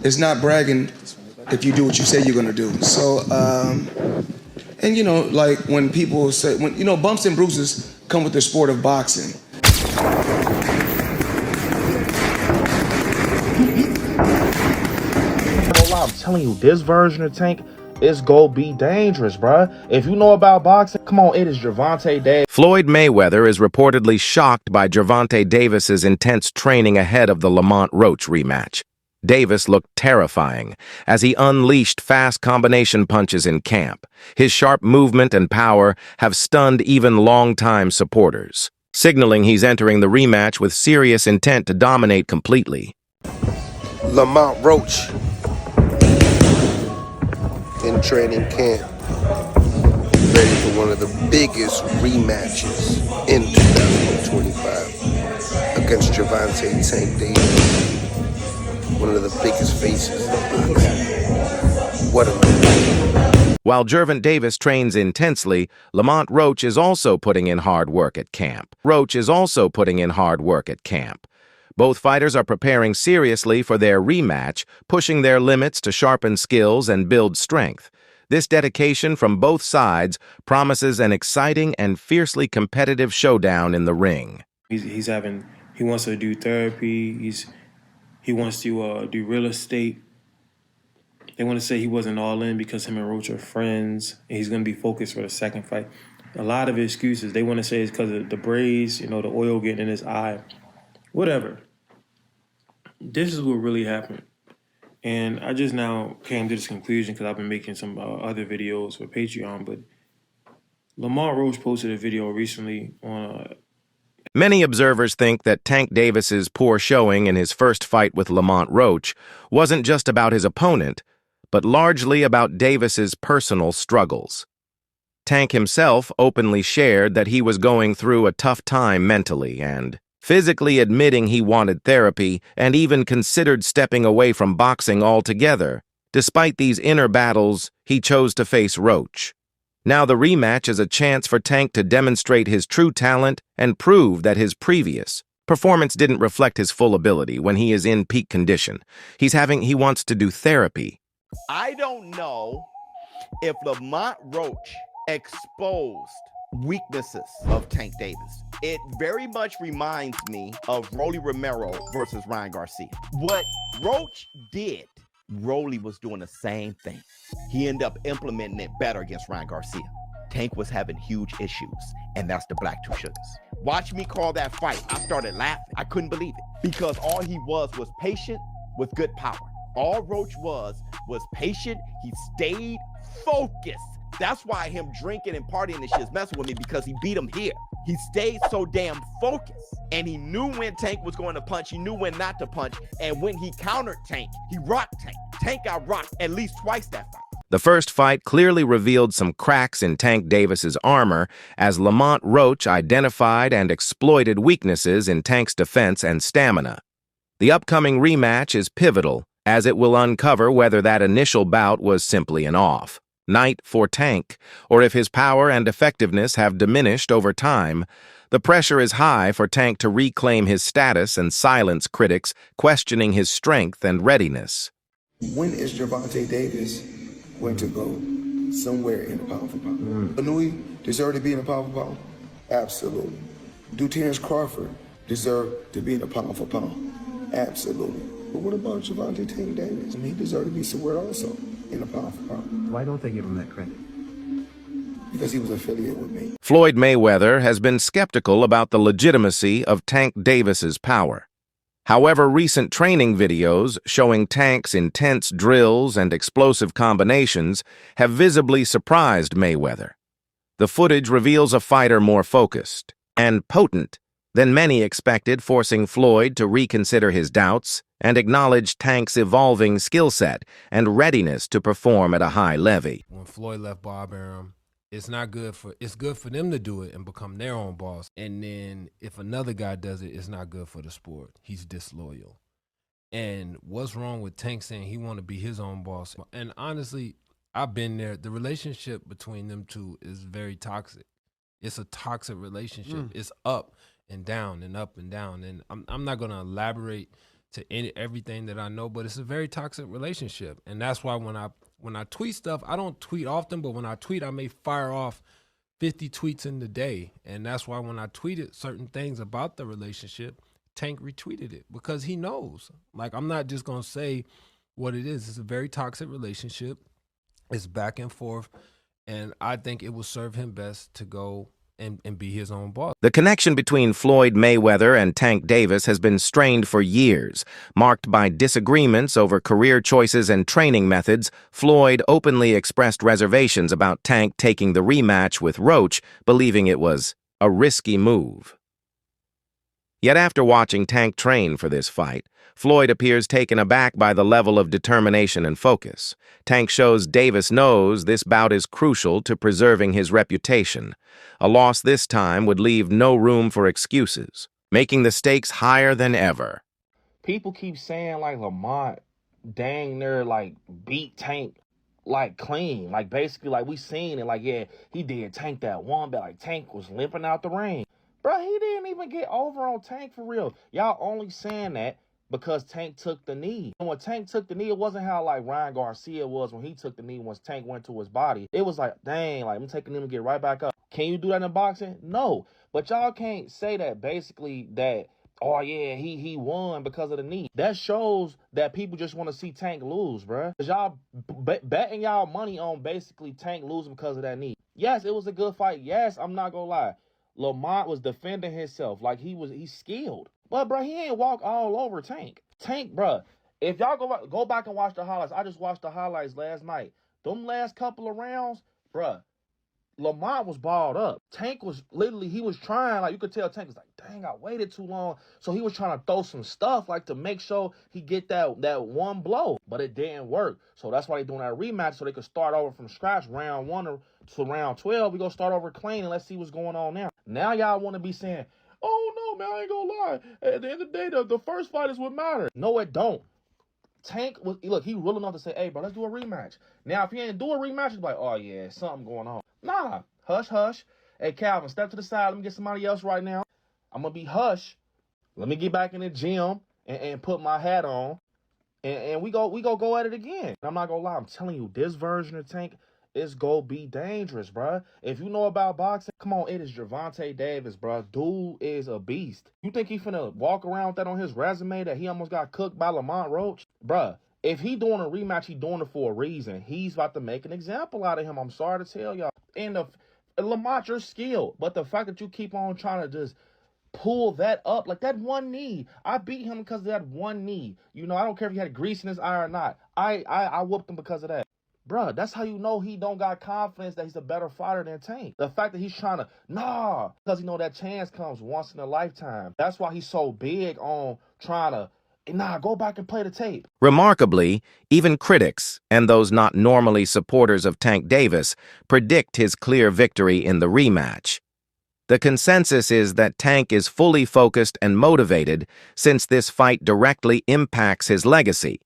It's not bragging if you do what you say you're gonna do. So, and you know, like when people say, when you know, bumps and bruises come with the sport of boxing. I'm telling you, this version of Tank is gonna be dangerous, bruh. If you know about boxing, come on, it is Gervonta Day. Floyd Mayweather is reportedly shocked by Gervonta Davis's intense training ahead of the Lamont Roach rematch. Davis looked terrifying as he unleashed fast combination punches in camp. His sharp movement and power have stunned even longtime supporters, signaling he's entering the rematch with serious intent to dominate completely. Lamont Roach in training camp, ready for one of the biggest rematches in 2025 against Gervonta Tank Davis, one of the biggest faces. What a man. While Gervonta Davis trains intensely, Lamont Roach is also putting in hard work at camp. Both fighters are preparing seriously for their rematch, pushing their limits to sharpen skills and build strength. This dedication from both sides promises an exciting and fiercely competitive showdown in the ring. He wants to do therapy. He wants to do real estate. They want to say he wasn't all in because him and Roach are friends, and he's going to be focused for the second fight. A lot of excuses. They want to say it's because of the braids, you know, the oil getting in his eye. Whatever. This is what really happened. And I just now came to this conclusion because I've been making some other videos for Patreon, but Lamont Roach posted a video recently on Many observers think that Tank Davis's poor showing in his first fight with Lamont Roach wasn't just about his opponent, but largely about Davis's personal struggles. Tank himself openly shared that he was going through a tough time mentally and physically, admitting he wanted therapy and even considered stepping away from boxing altogether. Despite these inner battles, he chose to face Roach. Now the rematch is a chance for Tank to demonstrate his true talent and prove that his previous performance didn't reflect his full ability when he is in peak condition. He wants to do therapy. I don't know if Lamont Roach exposed weaknesses of Tank Davis. It very much reminds me of Rolly Romero versus Ryan Garcia. What Roach did, Rolly was doing the same thing. He ended up implementing it better against Ryan Garcia. Tank was having huge issues, and that's the Black Two Sugars. Watch me call that fight. I started laughing. I couldn't believe it because all he was patient with good power. All Roach was patient. He stayed focused. That's why him drinking and partying and shit is messing with me, because he beat him here. He stayed so damn focused, and he knew when Tank was going to punch. He knew when not to punch, and when he countered Tank, he rocked Tank. Tank got rocked at least twice that fight. The first fight clearly revealed some cracks in Tank Davis's armor as Lamont Roach identified and exploited weaknesses in Tank's defense and stamina. The upcoming rematch is pivotal, as it will uncover whether that initial bout was simply an off night for Tank, or if his power and effectiveness have diminished over time. The pressure is high for Tank to reclaim his status and silence critics questioning his strength and readiness. When is Gervonta Davis going to go somewhere in the pound for pound? Anui deserve to be in the pound for pound? Absolutely. Do Terrence Crawford deserve to be in the pound for pound? Absolutely. But what about Gervonta Tank Davis? I mean, he deserved to be somewhere also in the pound for pound. Why don't they give him that credit? Because he was affiliated with me. Floyd Mayweather has been skeptical about the legitimacy of Tank Davis's power. However, recent training videos showing Tank's intense drills and explosive combinations have visibly surprised Mayweather. The footage reveals a fighter more focused and potent than many expected, forcing Floyd to reconsider his doubts and acknowledge Tank's evolving skill set and readiness to perform at a high level. When Floyd left Bob Arum, it's good for them to do it and become their own boss. And then if another guy does it, it's not good for the sport. He's disloyal. And what's wrong with Tank saying he want to be his own boss? And honestly, I've been there. The relationship between them two is very toxic. It's a toxic relationship. It's up and down and up and down. And I'm not going to elaborate everything that I know, but it's a very toxic relationship. And that's why when I tweet stuff, I don't tweet often, but when I tweet, I may fire off 50 tweets in the day. And that's why when I tweeted certain things about the relationship, Tank retweeted it because he knows. Like, I'm not just going to say what it is. It's a very toxic relationship. It's back and forth. And I think it will serve him best to go and be his own boss. The connection between Floyd Mayweather and Tank Davis has been strained for years. Marked by disagreements over career choices and training methods, Floyd openly expressed reservations about Tank taking the rematch with Roach, believing it was a risky move. Yet after watching Tank train for this fight, Floyd appears taken aback by the level of determination and focus. Tank shows Davis knows this bout is crucial to preserving his reputation. A loss this time would leave no room for excuses, making the stakes higher than ever. People keep saying like Lamont dang near like beat Tank like clean. Like basically like we seen it like, yeah, he did Tank that one, but like Tank was limping out the ring. Bro, he didn't even get over on Tank for real. Y'all only saying that because Tank took the knee. And when Tank took the knee, it wasn't how like Ryan Garcia was when he took the knee once Tank went to his body. It was like, dang, like I'm taking him to get right back up. Can you do that in boxing? No. But y'all can't say that basically that, oh yeah, he won because of the knee. That shows that people just want to see Tank lose, bruh. Because y'all betting y'all money on basically Tank losing because of that knee. Yes, it was a good fight. Yes, I'm not gonna lie. Lamont was defending himself like he's skilled. But, bro, he ain't walk all over Tank. Tank, bro, if y'all go back and watch the highlights, I just watched the highlights last night. Them last couple of rounds, bro, Lamont was balled up. Tank was literally, he was trying, like you could tell Tank was like, dang, I waited too long. So he was trying to throw some stuff like to make sure he get that one blow. But it didn't work. So that's why they're doing that rematch so they could start over from scratch. Round 1 to round 12, we gonna start over clean and let's see what's going on now. Now y'all want to be saying, oh no, man, I ain't gonna lie. At the end of the day, the first fight is what matters. No, it don't. Tank was, look, he real enough to say, hey, bro, let's do a rematch. Now, if he ain't do a rematch, it's like, oh, yeah, something going on. Nah, hush, hush. Hey, Calvin, step to the side. Let me get somebody else right now. I'm going to be hush. Let me get back in the gym and put my hat on. And we go at it again. I'm not going to lie. I'm telling you, this version of Tank is going to be dangerous, bro. If you know about boxing, come on, it is Gervonta Davis, bro. Dude is a beast. You think he finna walk around with that on his resume that he almost got cooked by Lamont Roach? Bruh, if he doing a rematch, he doing it for a reason. He's about to make an example out of him. I'm sorry to tell y'all. And Lamont, you're skilled. But the fact that you keep on trying to just pull that up, like that one knee. I beat him because of that one knee. You know, I don't care if he had grease in his eye or not. I whooped him because of that. Bruh, that's how you know he don't got confidence that he's a better fighter than Tank. The fact that he's trying to, because he know that chance comes once in a lifetime. That's why he's so big on trying to, go back and play the tape. Remarkably, even critics, and those not normally supporters of Tank Davis, predict his clear victory in the rematch. The consensus is that Tank is fully focused and motivated since this fight directly impacts his legacy.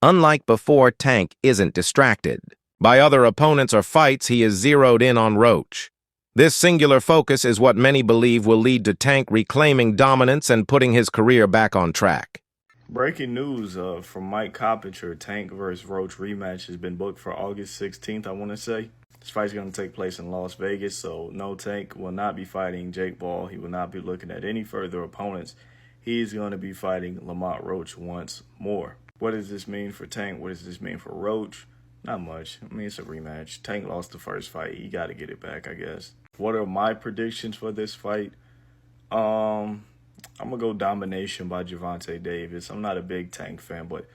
Unlike before, Tank isn't distracted by other opponents or fights. He is zeroed in on Roach. This singular focus is what many believe will lead to Tank reclaiming dominance and putting his career back on track. Breaking news from Mike Coppinger, Tank vs. Roach rematch has been booked for August 16th, I want to say. This fight's going to take place in Las Vegas, so no, Tank will not be fighting Jake Paul. He will not be looking at any further opponents. He's going to be fighting Lamont Roach once more. What does this mean for Tank? What does this mean for Roach? Not much. I mean, it's a rematch. Tank lost the first fight. He got to get it back, I guess. What are my predictions for this fight? I'm going to go domination by Gervonta Davis. I'm not a big Tank fan, but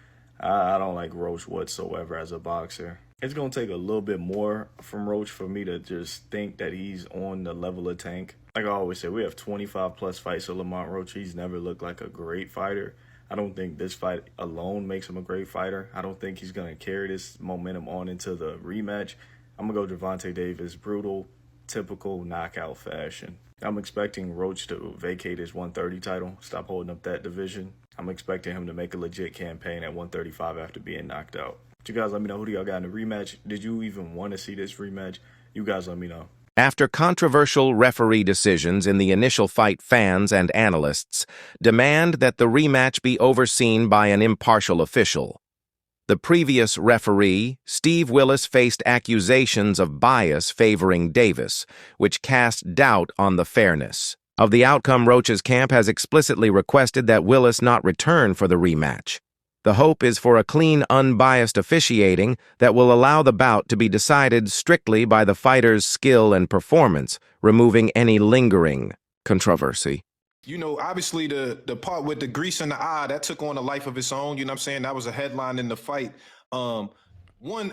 I don't like Roach whatsoever as a boxer. It's going to take a little bit more from Roach for me to just think that he's on the level of Tank. Like I always say, we have 25-plus fights of Lamont Roach. He's never looked like a great fighter. I don't think this fight alone makes him a great fighter. I don't think he's going to carry this momentum on into the rematch. I'm going to go Gervonta Davis, brutal, typical knockout fashion. I'm expecting Roach to vacate his 130 title, stop holding up that division. I'm expecting him to make a legit campaign at 135 after being knocked out. But you guys let me know, who do y'all got in the rematch? Did you even want to see this rematch? You guys let me know. After controversial referee decisions in the initial fight, fans and analysts demand that the rematch be overseen by an impartial official. The previous referee, Steve Willis, faced accusations of bias favoring Davis, which cast doubt on the fairness of the outcome. Roach's camp has explicitly requested that Willis not return for the rematch. The hope is for a clean, unbiased officiating that will allow the bout to be decided strictly by the fighter's skill and performance, removing any lingering controversy. You know, obviously the part with the grease in the eye, that took on a life of its own. You know what I'm saying? That was a headline in the fight. One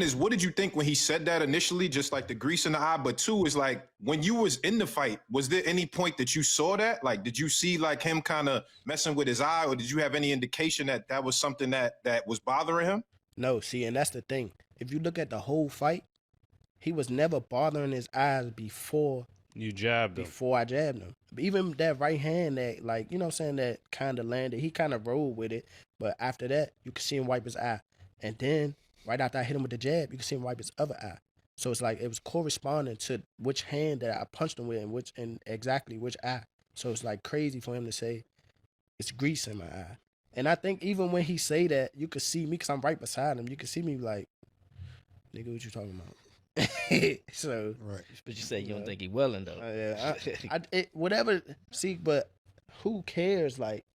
is, what did you think when he said that initially, just like the grease in the eye? But two is like, when you was in the fight, was there any point that you saw that? Like, did you see like him kind of messing with his eye, or did you have any indication that that was something that was bothering him? No, see, and that's the thing. If you look at the whole fight, he was never bothering his eyes before you jabbed him. Before I jabbed him. Even that right hand that, like, you know what I'm saying, that kind of landed, he kind of rolled with it. But after that, you could see him wipe his eye. And then, right after I hit him with the jab, you could see him wipe his other eye. So it's like it was corresponding to which hand that I punched him with and exactly which eye. So it's like crazy for him to say it's grease in my eye. And I think even when he say that, you could see me, because I'm right beside him, you could see me like, nigga, what you talking about? So, right. But you say you don't think he willing though. Yeah, whatever. See, but who cares? Like,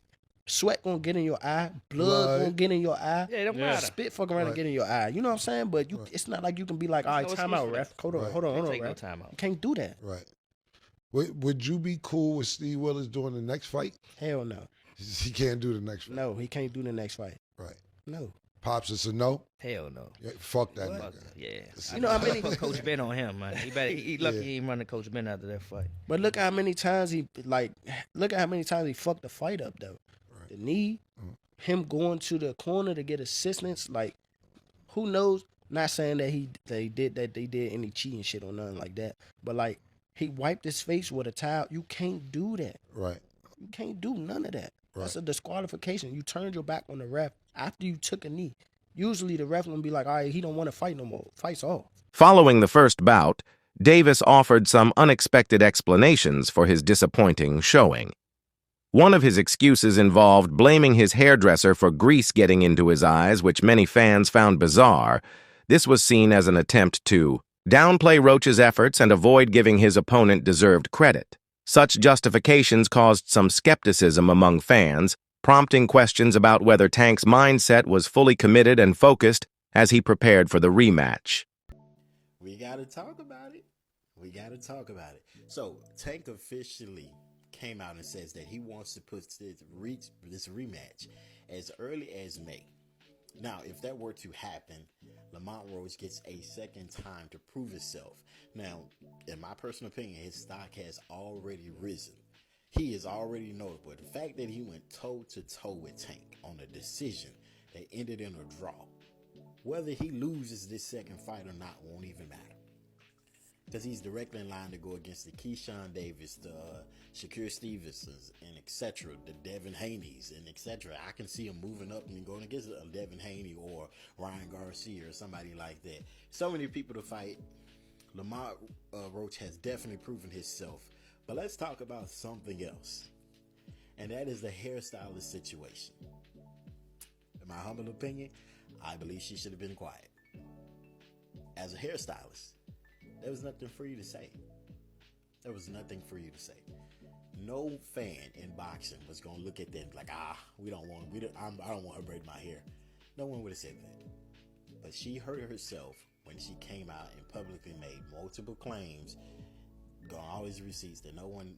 sweat gonna get in your eye, blood gonna get in your eye. Yeah, it don't matter. Spit fuck around and get in your eye. You know what I'm saying? But you, it's not like you can be like, all right, time out, ref. Hold on, Take no ref. time out. You can't do that. Right. Would you be cool with Steve Willis doing the next fight? Hell no. He can't do the next fight. No, he can't do the next fight. Right. No. Pops, it's a no? Hell no. Yeah, fuck that nigga. Yeah. You know how many put Coach Ben on him, man. He lucky he ain't running Coach Ben after that fight. But look how many times he fucked the fight up though. Right. The knee, him going to the corner to get assistance, like who knows? Not saying that they did any cheating shit or nothing like that. But like he wiped his face with a towel. You can't do that. Right. You can't do none of that. Right. That's a disqualification. You turned your back on the ref after you took a knee. Usually the ref gonna be like, all right, he don't want to fight no more. Fight's off. Following the first bout, Davis offered some unexpected explanations for his disappointing showing. One of his excuses involved blaming his hairdresser for grease getting into his eyes, which many fans found bizarre. This was seen as an attempt to downplay Roach's efforts and avoid giving his opponent deserved credit. Such justifications caused some skepticism among fans, prompting questions about whether Tank's mindset was fully committed and focused as he prepared for the rematch. We got to talk about it. So, Tank officially came out and says that he wants to put this rematch as early as May. Now, if that were to happen, Lamont Rematch gets a second time to prove himself. Now, in my personal opinion, his stock has already risen. He is already notable. The fact that he went toe-to-toe with Tank on a decision that ended in a draw, whether he loses this second fight or not won't even matter. Because he's directly in line to go against the Keyshawn Davis, the Shakur Stevensons, and etc., the Devin Haney's, and etc. I can see him moving up and going against a Devin Haney or Ryan Garcia or somebody like that. So many people to fight. Lamont Rematch has definitely proven himself. But let's talk about something else. And that is the hairstylist situation. In my humble opinion, I believe she should have been quiet. As a hairstylist, there was nothing for you to say. No fan in boxing was gonna look at that like, I don't want her braiding my hair. No one would have said that. But she hurt herself when she came out and publicly made multiple claims, got all these receipts that no one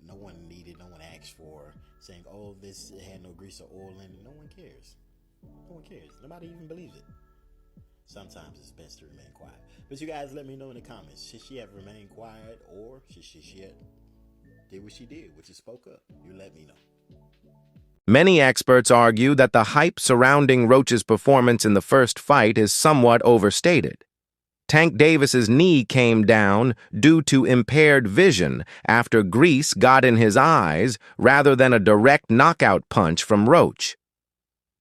needed, no one asked for, saying, oh, this had no grease or oil in it. No one cares. Nobody even believes it. Sometimes it's best to remain quiet. But you guys let me know in the comments. Should she have remained quiet, or should she have did what she did, which is spoke up? You let me know. Many experts argue that the hype surrounding Roach's performance in the first fight is somewhat overstated. Tank Davis's knee came down due to impaired vision after grease got in his eyes rather than a direct knockout punch from Roach.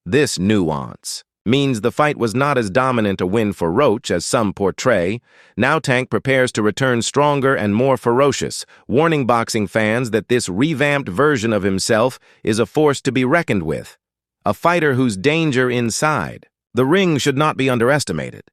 This nuance means the fight was not as dominant a win for Roach as some portray. Now Tank prepares to return stronger and more ferocious, warning boxing fans that this revamped version of himself is a force to be reckoned with. A fighter whose danger inside. The ring should not be underestimated.